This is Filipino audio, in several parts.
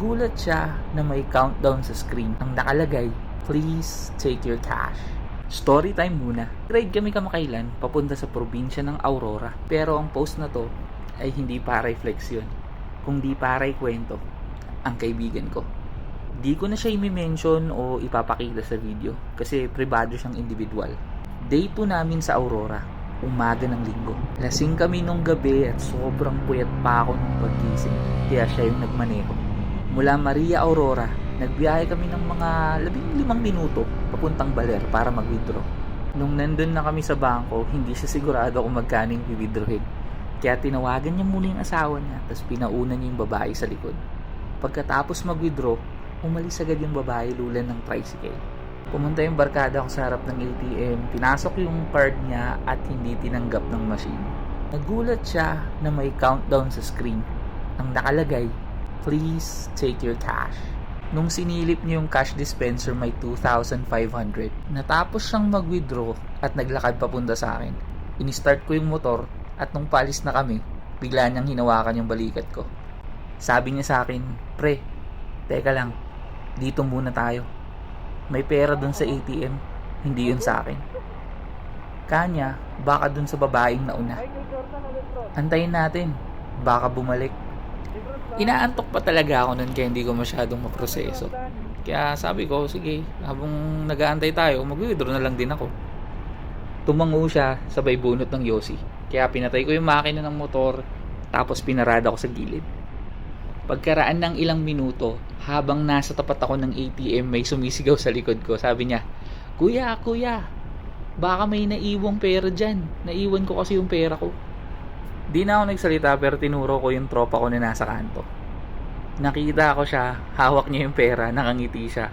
Nagulat siya na may countdown sa screen ang nakalagay, "Please take your cash." Story time muna. Ride kami kamakailan papunta sa probinsya ng Aurora. Pero ang post na to ay hindi para refleksyon, kundi para kwento ang kaibigan ko. Di ko na siya i-mention o ipapakita sa video kasi pribado siyang individual. Day 2 namin sa Aurora, umaga ng linggo. Lasing kami nung gabi at sobrang puyat pa ako nung paggising, kaya siya yung nagmaneho. Mula Maria Aurora, nagbiyahe kami ng mga 15 minuto papuntang Baler para mag-withdraw. Nung nandun na kami sa bangko, hindi siya sigurado kung magkano yung i-withdrawin. Kaya tinawagan niya muna yung asawa niya, tapos pinauna niya yung babae sa likod. Pagkatapos mag-withdraw, umalis agad yung babae lulan ng tricycle. Pumunta yung barkada ko sa harap ng ATM, pinasok yung card niya at hindi tinanggap ng machine. Nagulat siya na may countdown sa screen. Ang nakalagay, "Please take your cash." Nung sinilip niya yung cash dispenser, may 2,500. Natapos siyang mag-withdraw at naglakad papunta sa akin. Ini-start ko yung motor at nung palis na kami, bigla niyang hinawakan yung balikat ko. Sabi niya sa akin, "Pre, teka lang, dito muna tayo. May pera dun sa ATM, hindi yun sa akin." Kanya, baka dun sa babaeng nauna. Antayin natin, baka bumalik. Inaantok pa talaga ako nun kaya hindi ko masyadong maproseso. Kaya sabi ko, sige, habang nag-aantay tayo, mag-withdraw na lang din ako. Tumango siya sabay bunot ng yosi. Kaya pinatay ko yung makina ng motor, tapos pinarada ko sa gilid. Pagkaraan ng ilang minuto, habang nasa tapat ako ng ATM, may sumisigaw sa likod ko. Sabi niya, Kuya, baka may naiwang pera dyan. Naiwan ko kasi yung pera ko." Di na ako nagsalita pero tinuro ko yung tropa ko na nasa kanto. Nakita ko siya, hawak niya yung pera, nakangiti siya.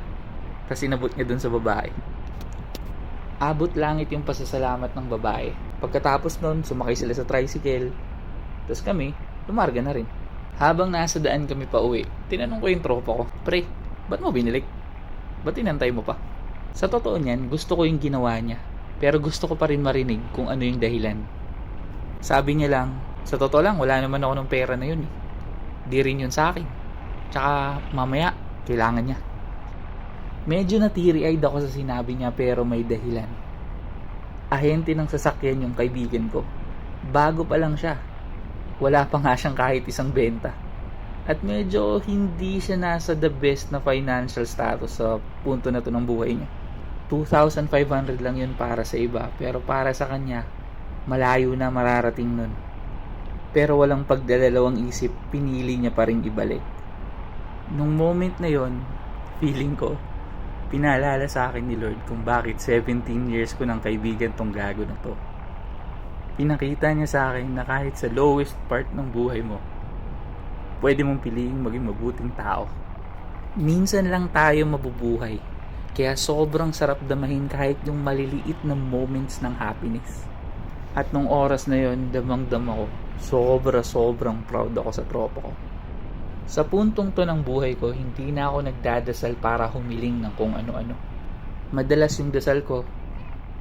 Tapos inabot niya dun sa babae. Abot langit yung pasasalamat ng babae. Pagkatapos nun, sumakay sila sa tricycle. Tapos kami, lumarga na rin. Habang nasa daan kami pa uwi, tinanong ko yung tropa ko, "Pre, ba't mo binilik? Ba't inantay mo pa?" Sa totoo niyan, gusto ko yung ginawa niya. Pero gusto ko pa rin marinig kung ano yung dahilan. Sabi niya lang, "Sa totoo lang, wala naman ako ng pera na yun eh. Di rin yun sa akin. Tsaka mamaya, kailangan niya." Medyo natiri-eyed ako sa sinabi niya pero may dahilan. Ahente ng sasakyan yung kaibigan ko. Bago pa lang siya. Wala pa nga siyang kahit isang benta. At medyo hindi siya nasa the best na financial status sa punto na to ng buhay niya. 2,500 lang yun para sa iba, pero para sa kanya, malayo na mararating nun. Pero walang pagdadalawang isip, pinili niya pa rin ibalik. Nung moment na yon, feeling ko, pinaalala sa akin ni Lord kung bakit 17 years ko ng kaibigan tong gago na to. Pinakita niya sa akin na kahit sa lowest part ng buhay mo, pwede mong piliing maging mabuting tao. Minsan lang tayo mabubuhay, kaya sobrang sarap damahin kahit yung maliliit na moments ng happiness. At nung oras na yon, damang-dama ko, sobrang proud ako sa tropa ko. Sa puntong to ng buhay ko, hindi na ako nagdadasal para humiling ng kung ano-ano. Madalas yung dasal ko,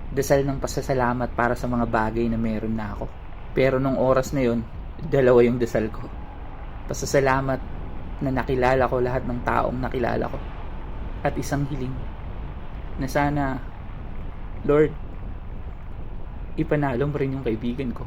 dasal ng pasasalamat para sa mga bagay na meron na ako. Pero nung oras na yon, dalawa yung dasal ko. Pasasalamat na nakilala ko lahat ng taong nakilala ko. At isang hiling na sana, Lord, ipanalo mo rin yung kaibigan ko.